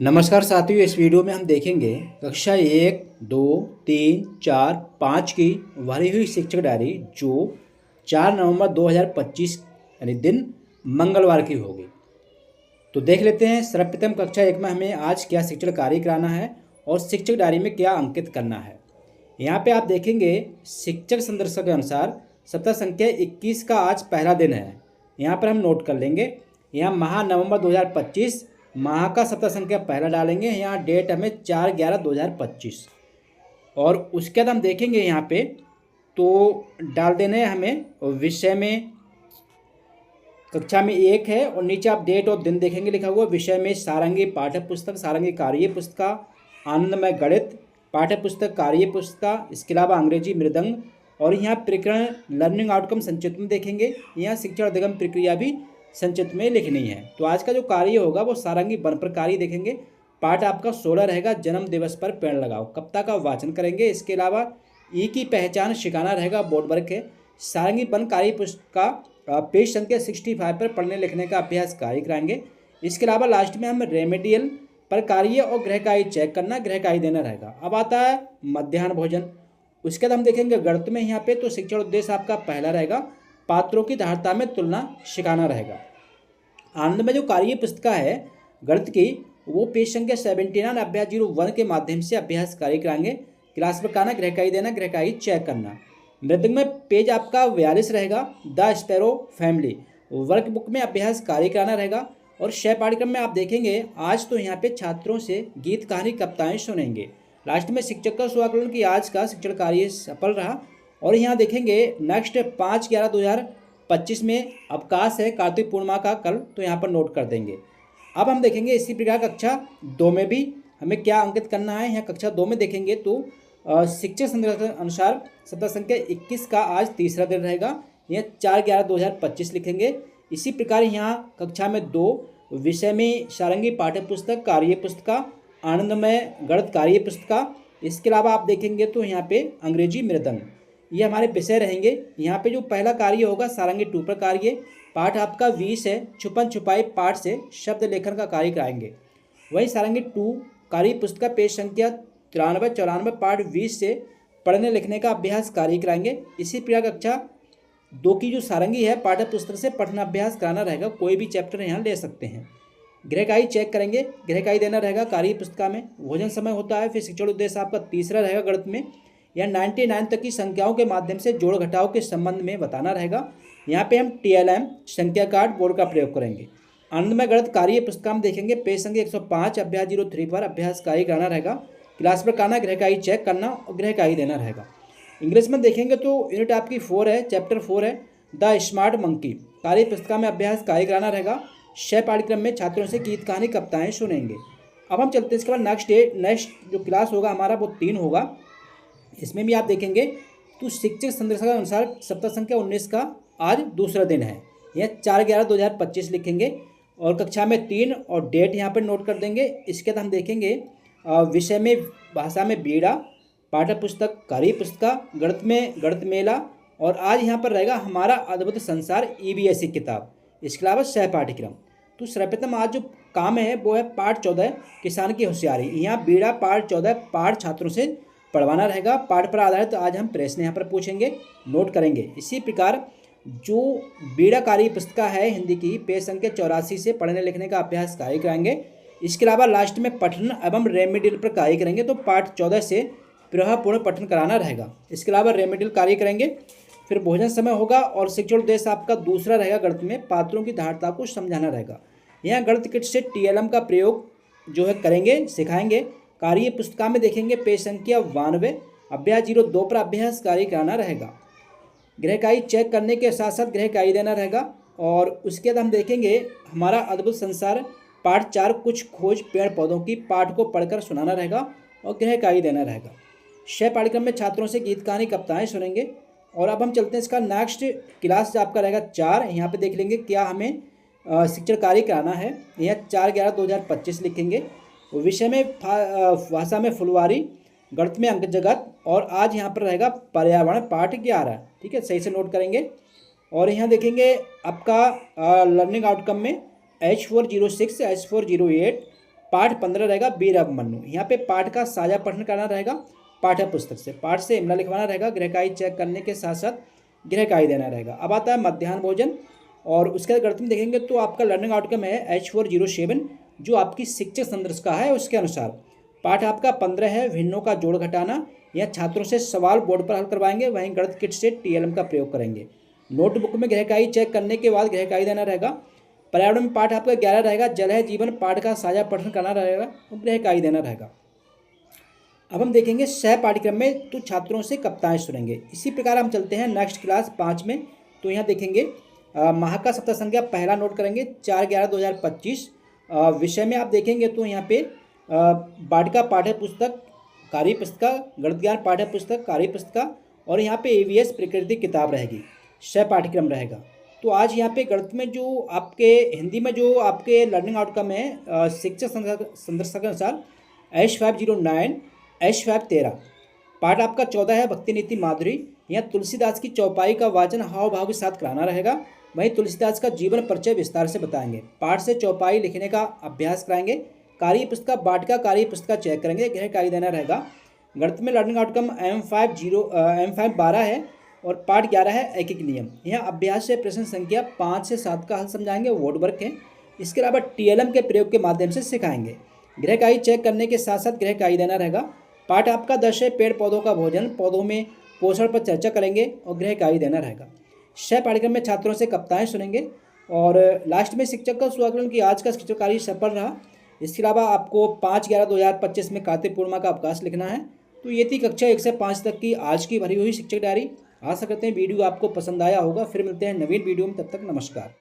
नमस्कार साथियों, इस वीडियो में हम देखेंगे कक्षा 1, 2, 3, 4, 5 की भरी हुई शिक्षक डायरी जो 4 नवंबर 2025 यानी दिन मंगलवार की होगी। तो देख लेते हैं सर्वप्रथम कक्षा 1 में हमें आज क्या शिक्षण कार्य कराना है और शिक्षक डायरी में क्या अंकित करना है। यहाँ पे आप देखेंगे शिक्षक संदर्भ के अनुसार सप्ताह संख्या 21 का आज पहला दिन है। यहाँ पर हम नोट कर लेंगे, यहाँ माह नवंबर 2025 माह का सप्ताह संख्या पहला डालेंगे। यहाँ डेट हमें 4/11/2025 और उसके बाद हम देखेंगे यहाँ पे तो डाल देने हमें विषय में कक्षा में 1 है और नीचे आप डेट और दिन देखेंगे लिखा हुआ। विषय में सारंगी पाठ्य पुस्तक, सारंगी कार्य पुस्तिका, आनंदमय गणित पाठ्य पुस्तक, कार्य पुस्तिका, इसके अलावा अंग्रेजी मृदंग और यहाँ प्रकरण लर्निंग आउटकम संचित में देखेंगे। यहाँ शिक्षण अधिगम प्रक्रिया भी संचित में लिखनी है। तो आज का जो कार्य होगा वो सारंगी वन पर कार्य देखेंगे। पाठ आपका 16 रहेगा, जन्म दिवस पर पेड़ लगाओ, कविता का वाचन करेंगे। इसके अलावा ई की पहचान सिखाना रहेगा, बोर्ड वर्क है। सारंगी वन कार्य पुस्तक का पेज संख्या 65 पर पढ़ने लिखने का अभ्यास कार्य कराएंगे। इसके अलावा लास्ट में हम रेमेडियल पर कार्य और गृह कार्य चेक करना, गृह कार्य देना रहेगा। अब आता है मध्याह्न भोजन। उसके बाद हम देखेंगे गणित में यहाँ पे तो शिक्षण उद्देश्य आपका पहला रहेगा, पात्रों की धारता में तुलना सिखाना रहेगा। आनंद में जो कार्य पुस्तिका है गणित की वो पेज संख्या 79 अभ्यास 01 के माध्यम से अभ्यास कार्य कराएंगे। क्लास पर कराना, गृह कार्य देना, गृह कार्य चेक करना। मृदंग में पेज आपका 42 रहेगा, द स्पैरो फैमिली वर्कबुक में अभ्यास कार्य कराना रहेगा। और शय पाठ्यक्रम में आप देखेंगे आज तो यहाँ पे छात्रों से गीत कहानी कविताएं सुनेंगे। लास्ट में शिक्षक का स्वाकलन कि आज का शिक्षण कार्य सफल रहा। और यहाँ देखेंगे नेक्स्ट 5/11/2025 में अवकाश है, कार्तिक पूर्णिमा का कल, तो यहाँ पर नोट कर देंगे। अब हम देखेंगे इसी प्रकार कक्षा 2 में भी हमें क्या अंकित करना है। यहाँ कक्षा 2 में देखेंगे तो शिक्षक संदर्भ के अनुसार सप्ताह संख्या 21 का आज तीसरा दिन रहेगा। यहाँ 4/11/2025 लिखेंगे। इसी प्रकार यहाँ कक्षा में 2 विषय में सारंगी पाठ्य पुस्तक, कार्य पुस्तिका, आनंदमय गणित कार्य पुस्तिका। इसके अलावा आप देखेंगे तो यहाँ पे अंग्रेजी मृदंग, ये हमारे विषय रहेंगे। यहाँ पे जो पहला कार्य होगा सारंगी 2 पर कार्य, पाठ आपका 20 है, छुपन छुपाई पाठ से शब्द लेखन का कार्य कराएंगे। वही सारंगी 2 कार्य पुस्तक पेज संख्या 93-94 पाठ 20 से पढ़ने लिखने का अभ्यास कार्य कराएंगे। इसी प्रकार कक्षा 2 की जो सारंगी है पाठ्य पुस्तक से पठन अभ्यास कराना रहेगा, कोई भी चैप्टर यहाँ ले सकते हैं। गृह कार्य चेक करेंगे, गृह कार्य देना रहेगा कार्य पुस्तिका में। भोजन समय होता है, फिर शिक्षण उद्देश्य आपका तीसरा रहेगा गणित में। या 99 तक की संख्याओं के माध्यम से जोड़ घटाव के संबंध में बताना रहेगा। यहाँ पे हम TLM संख्या कार्ड बोर्ड का प्रयोग करेंगे। आनंदमय गणित कार्य पुस्तक में देखेंगे पेज संख्या 105 अभ्यास 03 पर अभ्यास कार्य कराना रहेगा। क्लास पर कराना, गृह कार्य चेक करना और गृह कार्य देना रहेगा। इंग्लिश में देखेंगे तो यूनिट आपकी 4 है, चैप्टर 4 है, द स्मार्ट मंकी कार्य पुस्तक में अभ्यास कार्य कराना रहेगा। शय पाठ्यक्रम में छात्रों से गीत कहानी कविताएं सुनेंगे। अब हम चलते हैं इसके बाद नेक्स्ट जो क्लास होगा हमारा वो 3 होगा। इसमें भी आप देखेंगे तो शिक्षक संदर्भ के अनुसार सप्ताह संख्या 19 का आज दूसरा दिन है। यह 4/11/2025 लिखेंगे और कक्षा में 3 और डेट यहाँ पर नोट कर देंगे। इसके बाद हम देखेंगे विषय में भाषा में बीड़ा पाठ्य पुस्तक, कार्य पुस्तिका, गणित में गणित मेला और आज यहाँ पर रहेगा हमारा अद्भुत संसार EVSE किताब। इसके अलावा सह पाठ्यक्रम। तो सर्वप्रथम आज जो काम है वो है पाठ 14 किसान की होशियारी। यहाँ बीड़ा पाठ 14 पाठ छात्रों से पढ़वाना रहेगा। पाठ पर आधारित तो आज हम प्रश्न यहाँ पर पूछेंगे, नोट करेंगे। इसी प्रकार जो बीड़ा कार्य पुस्तिका है हिंदी की पेज संख्या 84 से पढ़ने लिखने का अभ्यास कार्य कराएंगे। इसके अलावा लास्ट में पठन एवं रेमेडियल पर कार्य करेंगे, तो पाठ 14 से प्रभावपूर्ण पठन कराना रहेगा। इसके अलावा रेमेडियल कार्य करेंगे। फिर भोजन समय होगा और शिक्षण उद्देश्य आपका दूसरा रहेगा गणित में पात्रों की धारता को समझाना रहेगा। यहाँ गणित किट से TLM का प्रयोग जो है करेंगे, सिखाएंगे। कार्य पुस्तिका में देखेंगे पेज संख्या 92 अभ्यास 02 पर अभ्यास कार्य कराना रहेगा। गृह कार्य चेक करने के साथ साथ गृह कार्य देना रहेगा। और उसके बाद हम देखेंगे हमारा अद्भुत संसार पाठ 4 कुछ खोज पेड़ पौधों की पाठ को पढ़कर सुनाना रहेगा और गृह कार्य देना रहेगा। शय पाठ्यक्रम में छात्रों से गीत कहानी कविताएं सुनेंगे। और अब हम चलते हैं इसका नेक्स्ट क्लास आपका रहेगा 4। यहाँ पे देख लेंगे क्या हमें शिक्षण कार्य कराना है। यह 4/11/2025 लिखेंगे। विषय में भाषा में फुलवारी, गणित में अंक जगत और आज यहाँ पर रहेगा पर्यावरण पाठ 11। ठीक है, सही से नोट करेंगे। और यहाँ देखेंगे आपका लर्निंग आउटकम में H406 H408 पाठ 15 रहेगा वीर अभिमन्यु। यहाँ पे पाठ का साझा पठन करना रहेगा पाठ्य पुस्तक से, पाठ से इमला लिखवाना रहेगा, गृहकार्य चेक करने के साथ साथ गृहकार्य देना रहेगा। अब आता है मध्याह्न भोजन, और उसके बाद गणित में देखेंगे तो आपका लर्निंग आउटकम है H407 जो आपकी शिक्षक संदर्भ का है। उसके अनुसार पाठ आपका 15 है भिन्नों का जोड़ घटाना। यह छात्रों से सवाल बोर्ड पर हल करवाएंगे, वहीं गणित किट से TLM का प्रयोग करेंगे। नोटबुक में गृहकार्य चेक करने के बाद गृहकार्य देना रहेगा। पर्यावरण में पाठ आपका 11 रहेगा, जल है जीवन, पाठ का साझा पठन करना रहेगा और गृहकार्य देना रहेगा। अब हम देखेंगे सह पाठ्यक्रम में तो छात्रों से कविताएं सुनेंगे। इसी प्रकार हम चलते हैं नेक्स्ट क्लास 5 में। तो यहाँ देखेंगे माह का सप्ताह संख्या पहला नोट करेंगे 4/11/2025। विषय में आप देखेंगे तो यहाँ पे वाटिका पाठ्य पुस्तक, कार्य पुस्तिका, गणित ज्ञान पाठ्य पुस्तक, कार्य पुस्तिका, और यहाँ पे EVS प्रकृति किताब रहेगी, सह पाठ्यक्रम रहेगा। तो आज यहाँ पे गणित में जो आपके हिंदी में जो आपके लर्निंग आउटकम है शिक्षक संदर्भ के अनुसार H509 H513। पाठ आपका 14 है भक्ति नीति माधुरी। यहाँ तुलसीदास की चौपाई का वाचन हाव भाव के साथ कराना रहेगा, वहीं तुलसीदास का जीवन परिचय विस्तार से बताएंगे। पाठ से चौपाई लिखने का अभ्यास कराएंगे। कार्य पुस्तिका वाटिका कार्य पुस्तिका चेक करेंगे, गृहकार्य देना रहेगा। गणित में लर्निंग आउटकम M5 12 है और पाठ 11 है एक एक नियम। यहाँ अभ्यास से प्रश्न संख्या 5 से 7 का हल समझाएंगे, वर्ड वर्क है। इसके अलावा TLM के प्रयोग के माध्यम से सिखाएंगे। गृहकार्य चेक करने के साथ साथ गृहकार्य देना रहेगा। पाठ आपका 10 है पेड़ पौधों का भोजन, पौधों में पोषण पर चर्चा करेंगे और गृहकार्य देना रहेगा। सह पाठ्यक्रम में छात्रों से कविताएं सुनेंगे और लास्ट में शिक्षक का स्वागत कि आज का शिक्षक कार्य सफल रहा। इसके अलावा आपको 5/11/2025 में कार्तिक पूर्णिमा का अवकाश लिखना है। तो ये थी कक्षा 1 से 5 तक की आज की भरी हुई शिक्षक डायरी। आशा करते हैं वीडियो आपको पसंद आया होगा। फिर मिलते हैं नवीन वीडियो में, तब तक नमस्कार।